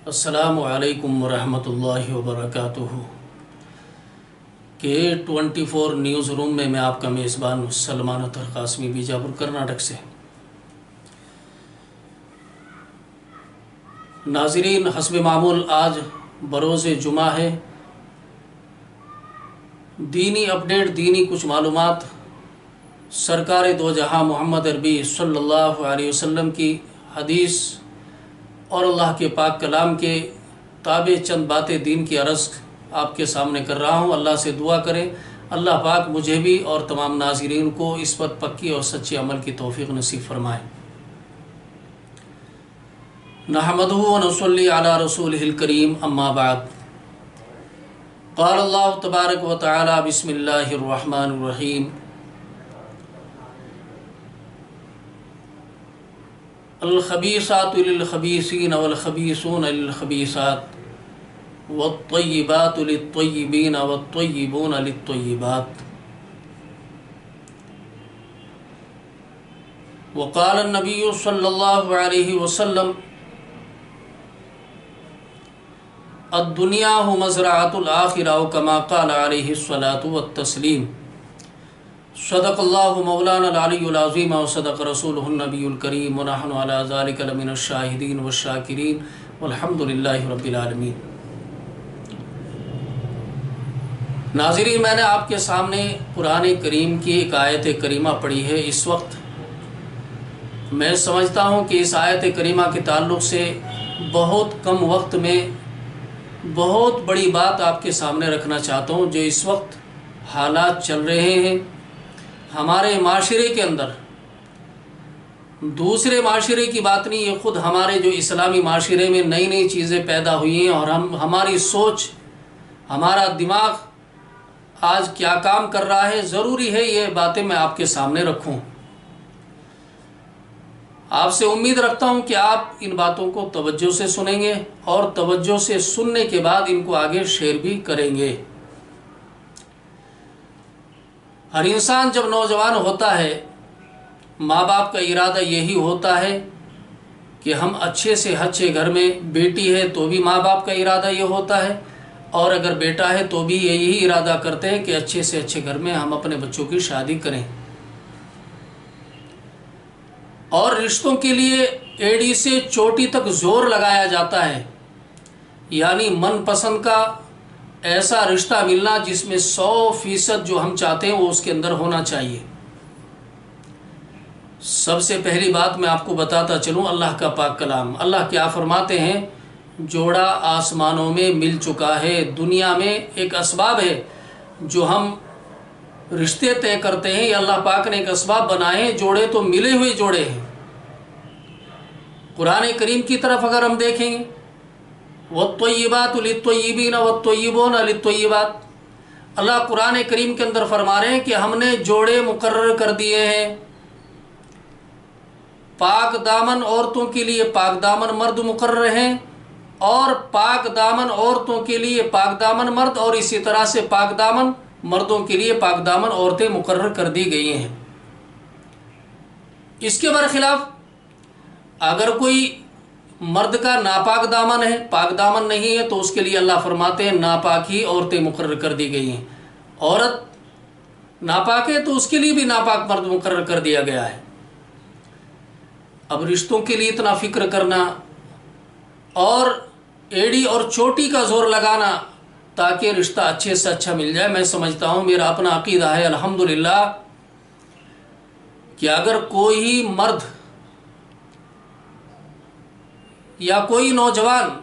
अस्सलामु अलैकुम वरहमतुल्लाहि वबरकातुहू K24 न्यूज़ रूम में मैं आपका मेज़बान सलमान अतर कासमी बीजापुर कर्नाटक से। नाज़रीन, हस्ब मामूल आज बरोज़ जुमा है। दीनी अपडेट, दीनी कुछ मालूमात सरकार दो जहां मोहम्मद अरबी सल्लल्लाहु अलैहि वसल्लम की हदीस और अल्लाह के पाक कलाम के ताबे चंद बातें दीन की अर्ज़ आपके सामने कर रहा हूँ। अल्लाह से दुआ करें अल्लाह पाक मुझे भी और तमाम नाज़रीन को इस पर पक्की और सच्चे अमल की तौफ़ीक़ नसीब फरमाए। नहमदुहु व नसल्ली अला रसूलिहिल करीम, अम्मा बाद। क़ाल अल्लाहु तबारक व तआला, बिस्मिल्लाहिर रहमानिर रहीम। अल खबीसातु लिल खबीसीन वल खबीसून लिल खबीसात वत्तय्यिबातु लित तय्यिबीन वत्तय्यिबून लित तय्यिबात। वक़ाल नबी सल्लल्लाहु अलैहि वसल्लम, अद्दुनिया मज़रअतुल आखिरा व कमा क़ाल अलैहि अस्सलातु वत्तस्लीम। सदक़ल्लाहु मौलाना अल-अलियुल अज़ीम व सदक़ रसूलुहुन नबियुल करीम व नहनु अला ज़ालिका लमिनश शाहिदीन व शाकिरीन वल्हम्दुलिल्लाहि रब्बिल आलमीन। नाज़रीन, मैंने आपके सामने कुरान करीम की एक आयत करीमा पढ़ी है। इस वक्त मैं समझता हूँ कि इस आयत करीमा के ताल्लुक़ से बहुत कम वक्त में बहुत बड़ी बात आपके सामने रखना चाहता हूँ। जो इस वक्त हालात चल रहे हैं हमारे माशरे के अंदर, दूसरे माशरे की बात नहीं, ये ख़ुद हमारे जो इस्लामी माशरे में नई नई चीज़ें पैदा हुई हैं और हमारी सोच, हमारा दिमाग आज क्या काम कर रहा है, ज़रूरी है ये बातें मैं आपके सामने रखूं। आपसे उम्मीद रखता हूं कि आप इन बातों को तवज्जो से सुनेंगे और तवज्जो से सुनने के बाद इनको आगे शेयर भी करेंगे। हर इंसान जब नौजवान होता है, माँ बाप का इरादा यही होता है कि हम अच्छे से अच्छे घर में, बेटी है तो भी माँ बाप का इरादा ये होता है, और अगर बेटा है तो भी यही इरादा करते हैं कि अच्छे से अच्छे घर में हम अपने बच्चों की शादी करें। और रिश्तों के लिए एड़ी से चोटी तक जोर लगाया जाता है, यानी मनपसंद का ऐसा रिश्ता मिलना जिसमें 100% जो हम चाहते हैं वो उसके अंदर होना चाहिए। सबसे पहली बात मैं आपको बताता चलूं अल्लाह का पाक कलाम। अल्लाह क्या फरमाते हैं, जोड़ा आसमानों में मिल चुका है। दुनिया में एक असबाब है जो हम रिश्ते तय करते हैं, या अल्लाह पाक ने एक असबाब बनाए हैं। जोड़े तो मिले हुए जोड़े हैं। कुरान करीम की तरफ अगर हम देखेंगे, वत्तय्यिबातु लित-तय्यिबीन वत्तय्यिबून लित-तय्यिबात, अल्लाह कुरान करीम के अंदर फरमा रहे हैं कि हमने जोड़े मुकर्रर कर दिए हैं। पाक दामन औरतों के लिए पाक दामन मर्द मुकर्रर हैं, और पाक दामन औरतों के लिए पाक दामन मर्द, और इसी तरह से पाक दामन मर्दों के लिए पाक दामन औरतें मुकर्रर कर दी गई हैं। इसके बरखिलाफ अगर कोई मर्द का नापाक दामन है, पाक दामन नहीं है, तो उसके लिए अल्लाह फरमाते हैं नापाक ही औरतें मुकर्रर कर दी गई हैं। औरत नापाक है तो उसके लिए भी नापाक मर्द मुकर्रर कर दिया गया है। अब रिश्तों के लिए इतना फिक्र करना और एड़ी और चोटी का जोर लगाना ताकि रिश्ता अच्छे से अच्छा मिल जाए, मैं समझता हूँ, मेरा अपना अकीदा है अल्हम्दुलिल्लाह, कि अगर कोई मर्द या कोई नौजवान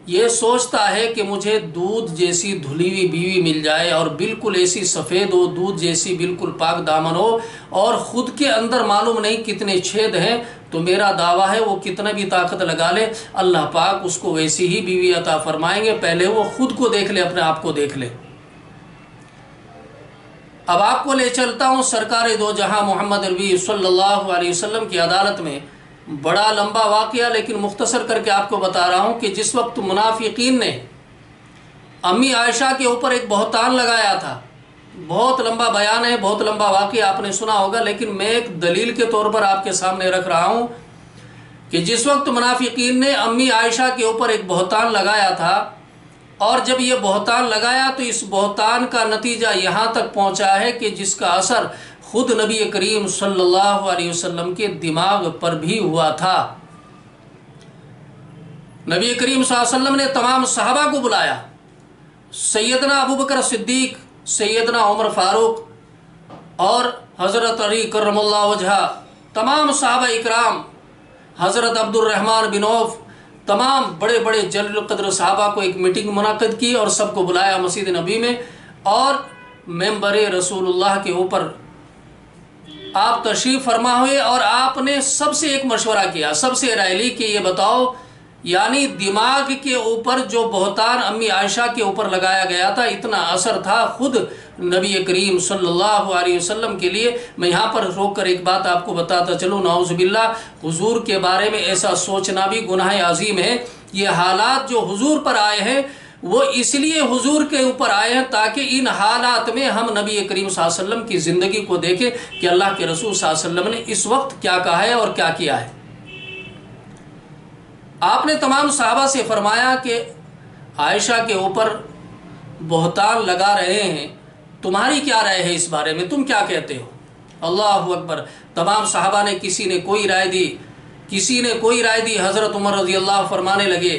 ये सोचता है कि मुझे दूध जैसी धुली हुई बीवी मिल जाए और बिल्कुल ऐसी सफ़ेद हो, दूध जैसी बिल्कुल पाक दामन हो, और ख़ुद के अंदर मालूम नहीं कितने छेद हैं, तो मेरा दावा है वो कितना भी ताकत लगा ले, अल्लाह पाक उसको वैसी ही बीवी अता फरमाएंगे। पहले वो खुद को देख ले, अपने आप को देख ले। अब आपको ले चलता हूँ सरकार दो जहां मोहम्मद अरबी सल्लल्लाहु अलैहि वसल्लम की अदालत में। बड़ा लंबा वाक़या, लेकिन मुख्तसर करके आपको बता रहा हूँ कि जिस वक्त मुनाफिकीन ने अम्मी आयशा के ऊपर एक बहतान लगाया था, बहुत लंबा बयान है, बहुत लंबा वाक़या आपने सुना होगा, लेकिन मैं एक दलील के तौर पर आपके सामने रख रहा हूँ कि जिस वक्त मुनाफिकीन ने अम्मी आयशा के ऊपर एक बहतान लगाया था, और जब ये बहतान लगाया तो इस बहतान का नतीजा यहाँ तक पहुँचा है कि जिसका असर खुद नबी करीम सल्लल्लाहु अलैहि वसल्लम के दिमाग पर भी हुआ था। नबी करीम सल्लल्लाहु अलैहि वसल्लम ने तमाम सहाबा को बुलाया, सैयदना अबू बकर सिद्दीक, सैयदना उमर फारूक और हज़रत अली करमुल्लाह वजहा, तमाम सहाबा इकराम, हज़रत अब्दुर्रहमान बिन औफ, तमाम बड़े बड़े जलील क़द्र सहाबा को एक मीटिंग मुनाक़िद की और सबको बुलाया मस्जिद नबी में, और मेंबर रसूलुल्लाह के ऊपर आप तशरीफ़ फरमा हुए और आपने सबसे एक मशवरा किया, सबसे राय ली कि ये बताओ, यानी दिमाग के ऊपर जो बहतान अम्मी आयशा के ऊपर लगाया गया था, इतना असर था खुद नबी करीम सल्लल्लाहु अलैहि वसल्लम के लिए। मैं यहाँ पर रोक कर एक बात आपको बताता चलूँ, नाउज़ुबिल्लाह, हुजूर के बारे में ऐसा सोचना भी गुनाह अजीम है। ये हालात जो हुजूर पर आए हैं वो इसलिए हुजूर के ऊपर आए हैं ताकि इन हालात में हम नबी करीम सल्लल्लाहु अलैहि वसल्लम की ज़िंदगी को देखें कि अल्लाह के रसूल सल्लल्लाहु अलैहि वसल्लम ने इस वक्त क्या कहा है और क्या किया है। आपने तमाम सहाबा से फरमाया कि आयशा के ऊपर बहतान लगा रहे हैं, तुम्हारी क्या राय है इस बारे में, तुम क्या कहते हो? अल्लाहु अकबर। तमाम सहाबा ने किसी ने कोई राय दी, किसी ने कोई राय दी। हज़रत उमर रज़ी अल्लाह फरमाने लगे,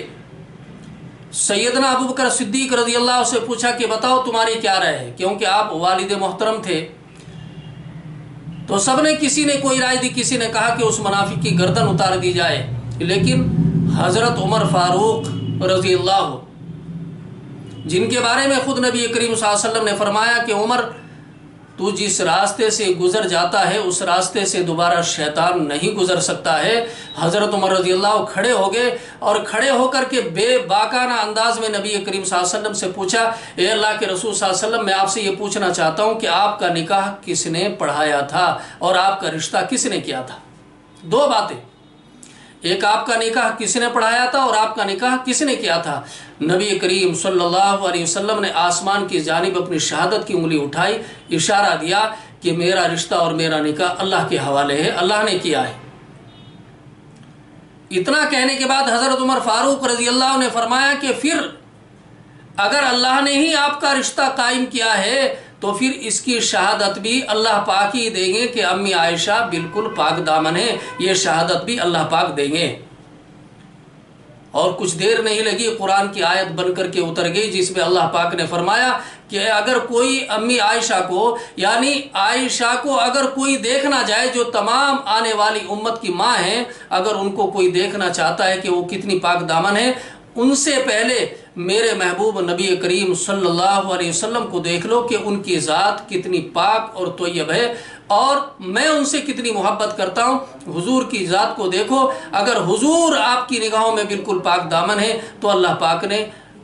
सैयदना अबू बकर सिद्दीक रज़ी अल्लाह से पूछा कि बताओ तुम्हारी क्या राय है, क्योंकि आप वालिद मोहतरम थे। तो सब ने, किसी ने कोई राय दी, किसी ने कहा कि उस मुनाफिक की गर्दन उतार दी जाए, लेकिन हज़रत उमर फारूक रज़ी अल्लाह, जिनके बारे में खुद नबी करीम सल्लल्लाहु अलैहि वसल्लम ने फरमाया कि उमर, तू जिस रास्ते से गुजर जाता है उस रास्ते से दोबारा शैतान नहीं गुजर सकता है। हज़रत उमर रज़ी अल्लाह खड़े हो गए और खड़े होकर के बेबाकाना अंदाज में नबी करीम सल्लल्लाहु अलैहि वसल्लम से पूछा, ए अल्लाह के रसूल सल्लल्लाहु अलैहि वसल्लम, मैं आपसे ये पूछना चाहता हूँ कि आपका निकाह किसने पढ़ाया था और आपका रिश्ता किसने किया था? दो बातें, एक आपका निकाह किसने पढ़ाया था और आपका निकाह किसने किया था। नबी करीम सल्लल्लाहु अलैहि वसल्लम ने आसमान की जानिब अपनी शहादत की उंगली उठाई, इशारा दिया कि मेरा रिश्ता और मेरा निकाह अल्लाह के हवाले है, अल्लाह ने किया है। इतना कहने के बाद हज़रत उमर फारूक रज़ी अल्लाह ने फरमाया कि फिर अगर अल्लाह ने ही आपका रिश्ता कायम किया है तो फिर इसकी शहादत भी अल्लाह पाक ही देंगे कि अम्मी आयशा बिल्कुल पाक दामन है, ये शहादत भी अल्लाह पाक देंगे। और कुछ देर नहीं लगी, कुरान की आयत बनकर के उतर गई जिसमें अल्लाह पाक ने फरमाया कि अगर कोई अम्मी आयशा को, यानी आयशा को अगर कोई देखना जाए, जो तमाम आने वाली उम्मत की माँ हैं, अगर उनको कोई देखना चाहता है कि वो कितनी पाक दामन है, उनसे पहले मेरे महबूब नबी करीम सल्लल्लाहु अलैहि वसल्लम को देख लो कि उनकी ज़ात कितनी पाक और तोय्यब है और मैं उनसे कितनी मोहब्बत करता हूँ। हुजूर की ज़ात को देखो, अगर हुजूर आपकी निगाहों में बिल्कुल पाक दामन है तो अल्लाह पाक ने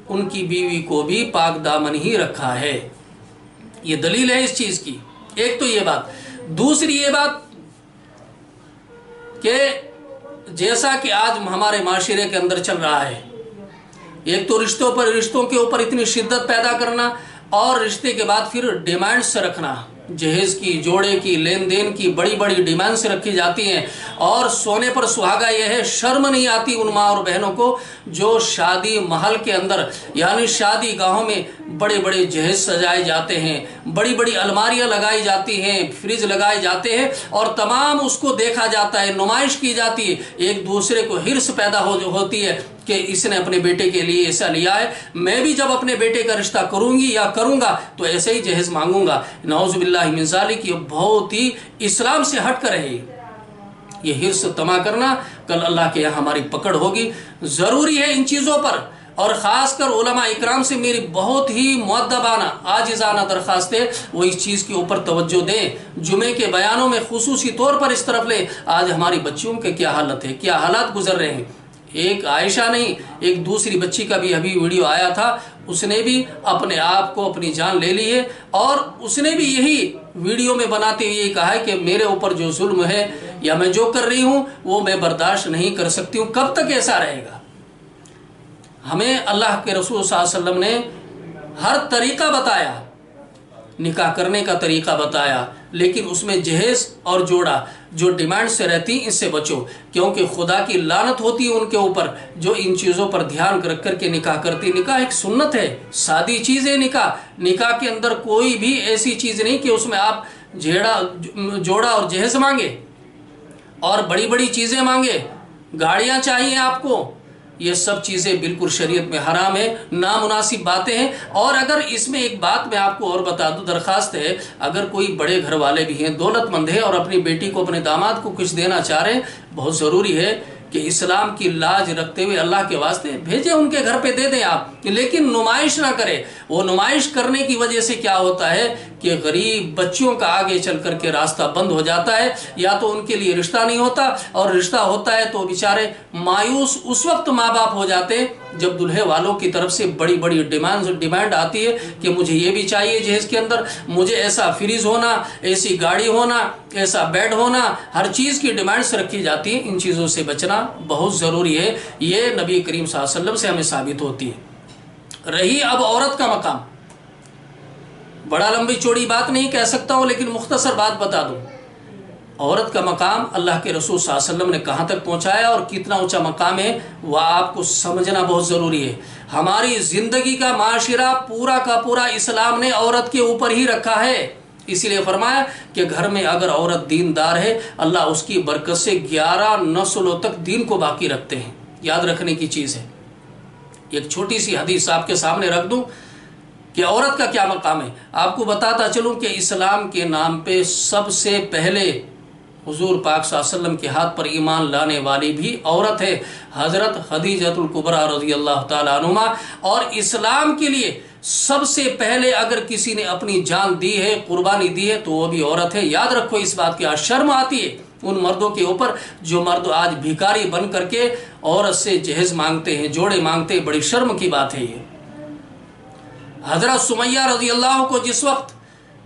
उनकी बीवी को भी पाक दामन ही रखा है। ये दलील है इस चीज़ की। एक तो ये बात, दूसरी ये बात कि जैसा कि आज हमारे माशरे के अंदर चल रहा है, एक तो रिश्तों के ऊपर इतनी शिद्दत पैदा करना और रिश्ते के बाद फिर डिमांड्स रखना, जहेज की, जोड़े की, लेन देन की बड़ी बड़ी डिमांड्स रखी जाती हैं। और सोने पर सुहागा यह है, शर्म नहीं आती उन माँ और बहनों को जो शादी महल के अंदर, यानी शादी गाहों में बड़े बड़े जहेज सजाए जाते हैं, बड़ी बड़ी अलमारियां लगाई जाती हैं, फ्रिज लगाए जाते हैं और तमाम उसको देखा जाता है, नुमाइश की जाती है। एक दूसरे को हिर्स पैदा होती है कि इसने अपने बेटे के लिए ऐसा लिया है, मैं भी जब अपने बेटे का रिश्ता करूंगी या करूंगा तो ऐसे ही जहेज मांगूंगा। नाउज़ुबिल्लाहि मिन ज़ालिक, ये बहुत ही इस्लाम से हट कर है। ये हिर्स तमा करना कल अल्लाह के यहाँ हमारी पकड़ होगी। ज़रूरी है इन चीज़ों पर, और ख़ासकर उलमा इकराम से मेरी बहुत ही मुअद्दबाना आजिज़ाना दरख्वास्त है, वो इस चीज़ के ऊपर तवज्जो दें। जुमे के बयानों में खुसूसी तौर पर इस तरफ ले, आज हमारी बच्चियों के क्या हालत है, क्या हालात गुजर रहे हैं। एक आयशा नहीं, एक दूसरी बच्ची का भी अभी वीडियो आया था, उसने भी अपने आप को अपनी जान ले ली है और उसने भी यही वीडियो में बनाते हुए कहा है कि मेरे ऊपर जो जुल्म है या मैं जो कर रही हूँ वो मैं बर्दाश्त नहीं कर सकती हूँ। कब तक ऐसा रहेगा? हमें अल्लाह के रसूल सल्लल्लाहु अलैहि वसल्लम ने हर तरीका बताया, निकाह करने का तरीका बताया, लेकिन उसमें जहेज और जोड़ा जो डिमांड से रहती हैं इससे बचो, क्योंकि खुदा की लानत होती है उनके ऊपर जो इन चीज़ों पर ध्यान रख करके निकाह करती। निकाह एक सुन्नत है, सादी चीज़ है निकाह। निकाह के अंदर कोई भी ऐसी चीज़ नहीं कि उसमें आप जोड़ा और जहेज मांगे और बड़ी बड़ी चीज़ें मांगे, गाड़ियाँ चाहिए आपको। ये सब चीज़ें बिल्कुल शरीयत में हराम है, नामुनासिब बातें हैं। और अगर इसमें एक बात मैं आपको और बता दूं, दरख्वास्त है, अगर कोई बड़े घर वाले भी हैं, दौलतमंद हैं और अपनी बेटी को, अपने दामाद को कुछ देना चाह रहे हैं, बहुत ज़रूरी है कि इस्लाम की लाज रखते हुए अल्लाह के वास्ते भेजें, उनके घर पे दे दें आप, लेकिन नुमाइश ना करें। वो नुमाइश करने की वजह से क्या होता है कि गरीब बच्चियों का आगे चल करके रास्ता बंद हो जाता है, या तो उनके लिए रिश्ता नहीं होता, और रिश्ता होता है तो बेचारे मायूस उस वक्त माँ बाप हो जाते हैं जब दुल्हे वालों की तरफ से बड़ी बड़ी डिमांड आती है कि मुझे ये भी चाहिए जहेज के अंदर, मुझे ऐसा फ्रिज होना, ऐसी गाड़ी होना, ऐसा बेड होना, हर चीज़ की डिमांड्स रखी जाती है। इन चीज़ों से बचना बहुत ज़रूरी है, ये नबी करीम सल्लल्लाहु अलैहि वसल्लम से हमें साबित होती है। रही अब औरत का मकाम, बड़ा लंबी चौड़ी बात नहीं कह सकता हूँ, लेकिन मुख्तसर बात बता दूँ। औरत का मकाम अल्लाह के रसूल सल्लल्लाहु अलैहि वसल्लम ने कहाँ तक पहुँचाया और कितना ऊंचा मकाम है, वह आपको समझना बहुत ज़रूरी है। हमारी ज़िंदगी का माशरा पूरा का पूरा इस्लाम ने औरत के ऊपर ही रखा है। इसीलिए फरमाया कि घर में अगर औरत दीनदार है, अल्लाह उसकी बरकत से 11 नस्लों तक दीन को बाकी रखते हैं। याद रखने की चीज़ है। एक छोटी सी हदीस आपके सामने रख दूं कि औरत का क्या मकाम है। आपको बताता चलूं कि इस्लाम के नाम पे सबसे पहले हुजूर पाक सल्लल्लाहु अलैहि वसल्लम के हाथ पर ईमान लाने वाली भी औरत है, हज़रत खदीजतुल कुबरा रज़ियल्लाहु ताला अन्हुमा। और इस्लाम के लिए सबसे पहले अगर किसी ने अपनी जान दी है, कुर्बानी दी है, तो वो भी औरत है। याद रखो इस बात की। आज शर्म आती है उन मर्दों के ऊपर जो मर्द आज भिखारी बन करके औरत से जहेज मांगते हैं, जोड़े मांगते हैं। बड़ी शर्म की बात है ये। हजरत सुमैया रज़ी अल्लाह को जिस वक्त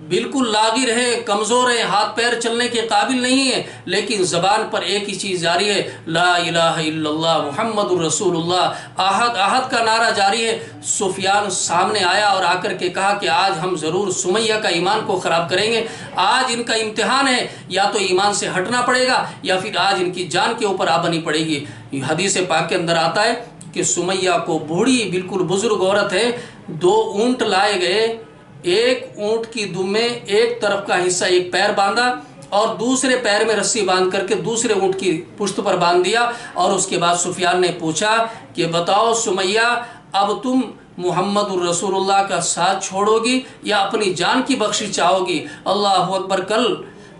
बिल्कुल लागिर है, कमज़ोर है, हाथ पैर चलने के काबिल नहीं है, लेकिन ज़बान पर एक ही चीज़ जारी है, ला इलाहा इल्लल्लाह मुहम्मदुर रसूलुल्लाह, आहद आहद का नारा जारी है। सुफियान सामने आया और आकर के कहा कि आज हम ज़रूर सुमैया का ईमान को ख़राब करेंगे, आज इनका इम्तिहान है, या तो ईमान से हटना पड़ेगा या फिर आज इनकी जान के ऊपर आबनी पड़ेगी। हदीस पाक के अंदर आता है कि सुमैया को, बूढ़ी बिल्कुल बुजुर्ग औरत है, 2 ऊंट लाए गए। एक ऊंट की दुम में एक तरफ का हिस्सा, एक पैर बांधा और दूसरे पैर में रस्सी बांध करके दूसरे ऊंट की पुश्त पर बांध दिया। और उसके बाद सुफियान ने पूछा कि बताओ सुमैया, अब तुम मुहम्मदुर रसूलुल्लाह का साथ छोड़ोगी या अपनी जान की बख्शिश चाहोगी? अल्लाह अकबर। कल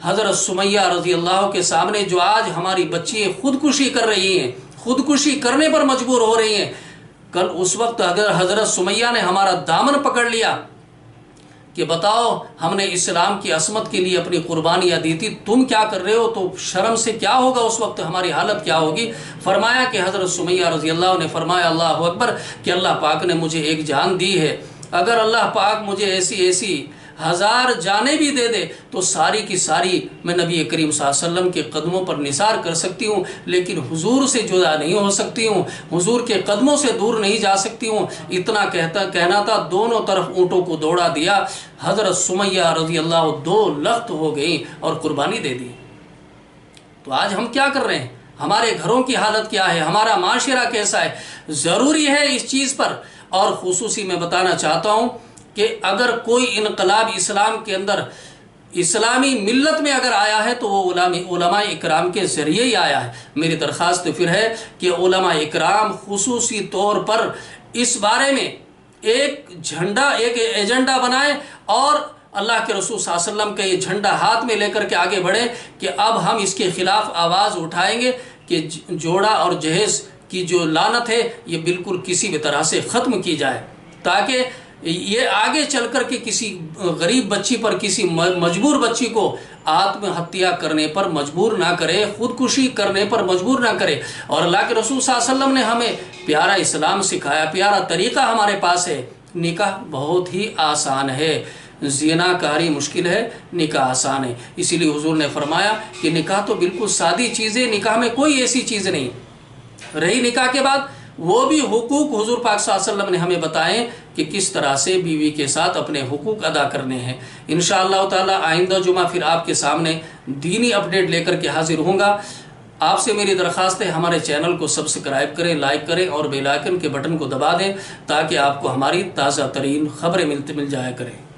हज़रत सुमैया रज़ी अल्लाह के सामने जो आज हमारी बच्ची खुदकुशी कर रही हैं, खुदकुशी करने पर मजबूर हो रही हैं, कल उस वक्त अगर हज़रत सुमैया ने हमारा दामन पकड़ लिया कि बताओ हमने इस्लाम की असमत के लिए अपनी कुर्बानियाँ दी थी, तुम क्या कर रहे हो, तो शर्म से क्या होगा, उस वक्त हमारी हालत क्या होगी। फरमाया कि हज़रत सुमैया रज़ी अल्लाह ने फरमाया अल्लाह अकबर कि अल्लाह पाक ने मुझे एक जान दी है, अगर अल्लाह पाक मुझे ऐसी ऐसी 1000 जानें भी दे दे तो सारी की सारी मैं नबी करीम सल्लल्लाहु अलैहि वसल्लम के कदमों पर निसार कर सकती हूँ, लेकिन हुजूर से जुदा नहीं हो सकती हूँ, हुजूर के कदमों से दूर नहीं जा सकती हूँ। इतना कहना था, दोनों तरफ ऊँटों को दौड़ा दिया। हज़रत सुमैया रज़ी अल्लाह 2 लख्त हो गई और कुर्बानी दे दी। तो आज हम क्या कर रहे हैं, हमारे घरों की हालत क्या है, हमारा माशरा कैसा है? ज़रूरी है इस चीज़ पर। और खुसूसी मैं बताना चाहता हूँ कि अगर कोई इनकलाब इस्लाम के अंदर इस्लामी मिल्लत में अगर आया है तो वो उलमा इकराम के ज़रिए ही आया है। मेरी दरख्वास्त फिर है कि उलमा इकराम खुसूसी तौर पर इस बारे में एक झंडा, एक एजेंडा बनाए और अल्लाह के रसूल सल्लल्लाहु अलैहि वसल्लम का ये झंडा हाथ में लेकर के आगे बढ़े कि अब हम इसके खिलाफ आवाज़ उठाएंगे कि जोड़ा और जहेज की जो लानत है ये बिल्कुल किसी भी तरह से ख़त्म की जाए, ताकि ये आगे चल कर के किसी गरीब बच्ची पर, किसी मजबूर बच्ची को आत्महत्या करने पर मजबूर ना करे, खुदकुशी करने पर मजबूर ना करे। और अल्लाह के रसूल सल्लल्लाहु अलैहि वसल्लम ने हमें प्यारा इस्लाम सिखाया, प्यारा तरीक़ा हमारे पास है। निकाह बहुत ही आसान है, ज़िनाकारी मुश्किल है, निकाह आसान है। इसीलिए हुजूर ने फरमाया कि निकाह तो बिल्कुल सादी चीज़ है, निकाह में कोई ऐसी चीज़ नहीं। रही निकाह के बाद وہ بھی حقوق حضور پاک صلی اللہ علیہ وسلم نے ہمیں بتائیں کہ کس طرح سے بیوی کے ساتھ اپنے حقوق ادا کرنے ہیں۔ انشاءاللہ تعالی آئندہ جمعہ پھر آپ کے سامنے دینی اپڈیٹ لے کر کے حاضر ہوں گا۔ آپ سے میری درخواست ہے ہمارے چینل کو سبسکرائب کریں، لائک کریں اور بیل آئیکن کے بٹن کو دبا دیں تاکہ آپ کو ہماری تازہ ترین خبریں مل جایا کریں۔